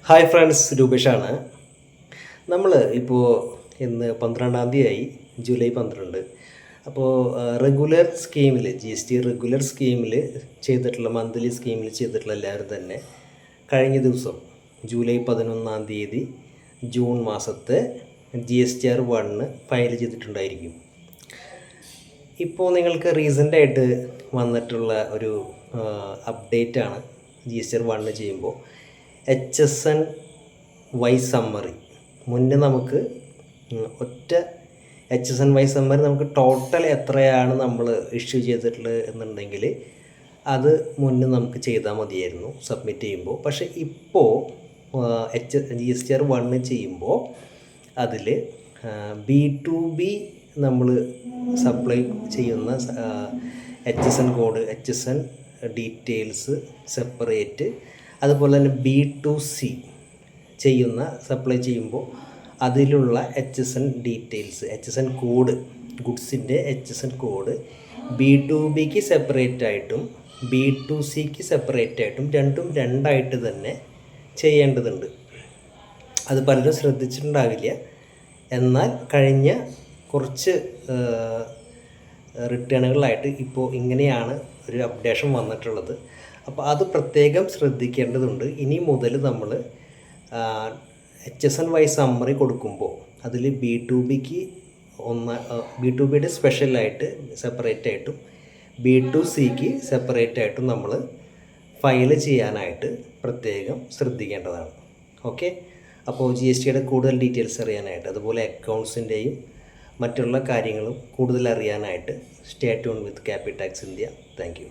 Hi friends, രൂപേഷാണ്. നമ്മൾ ഇപ്പോൾ ഇന്ന് 12-ാം തീയതിയായി, ജൂലൈ 12. അപ്പോൾ റെഗുലർ സ്കീമിൽ GST റെഗുലർ സ്കീമിൽ ചെയ്തിട്ടുള്ള മന്ത്ലി സ്കീമിൽ ചെയ്തിട്ടുള്ള എല്ലാവരും തന്നെ കഴിഞ്ഞ ദിവസം ജൂലൈ 11-ാം തീയതി ജൂൺ മാസത്തെ GSTR-1 ഫയൽ ചെയ്തിട്ടുണ്ടായിരിക്കും. ഇപ്പോൾ നിങ്ങൾക്ക് റീസെൻ്റായിട്ട് വന്നിട്ടുള്ള ഒരു അപ്ഡേറ്റാണ്. GSTR-1 ചെയ്യുമ്പോൾ HSN-Y സമ്മറി മുന്നേ നമുക്ക് ഒറ്റ HSN-Y സമ്മറി നമുക്ക് ടോട്ടൽ എത്രയാണ് നമ്മൾ ഇഷ്യൂ ചെയ്തിട്ടുള്ളത് എന്നുണ്ടെങ്കിൽ അത് മുന്നേ നമുക്ക് ചെയ്താൽ മതിയായിരുന്നു സബ്മിറ്റ് ചെയ്യുമ്പോൾ. പക്ഷേ ഇപ്പോൾ GSTR-1 ചെയ്യുമ്പോൾ അതിൽ B2B നമ്മൾ സപ്ലൈ ചെയ്യുന്ന HSN code, HSN details separate, അതുപോലെ തന്നെ B2C ചെയ്യുന്ന സപ്ലൈ ചെയ്യുമ്പോൾ അതിലുള്ള HSN ഡീറ്റെയിൽസ്, HSN കോഡ്, ഗുഡ്സിൻ്റെ HSN കോഡ് B2Bക്ക് സെപ്പറേറ്റ് ആയിട്ടും B2Cക്ക് സെപ്പറേറ്റ് ആയിട്ടും രണ്ടും രണ്ടായിട്ട് തന്നെ ചെയ്യേണ്ടതുണ്ട്. അത് പലരും ശ്രദ്ധിച്ചിട്ടുണ്ടാവില്ല. എന്നാൽ കഴിഞ്ഞ കുറച്ച് റിട്ടേണുകളായിട്ട് ഇപ്പോൾ ഇങ്ങനെയാണ് ഒരു അപ്ഡേഷൻ വന്നിട്ടുള്ളത്. അപ്പോൾ അത് പ്രത്യേകം ശ്രദ്ധിക്കേണ്ടതുണ്ട്. ഇനി മുതൽ നമ്മൾ HSN-Y സമ്മറി കൊടുക്കുമ്പോൾ അതിൽ B2Bക്ക് B2Bയുടെ സ്പെഷ്യലായിട്ട് സെപ്പറേറ്റ് ആയിട്ടും B2Cക്ക് സെപ്പറേറ്റ് ആയിട്ടും നമ്മൾ ഫയൽ ചെയ്യാനായിട്ട് പ്രത്യേകം ശ്രദ്ധിക്കേണ്ടതാണ്. ഓക്കെ. അപ്പോൾ GSTയുടെ കൂടുതൽ ഡീറ്റെയിൽസ് അറിയാനായിട്ട്, അതുപോലെ അക്കൗണ്ട്സിൻ്റെയും മറ്റുള്ള കാര്യങ്ങളും കൂടുതൽ അറിയാനായിട്ട് stay tune with Capitax India. Thank U.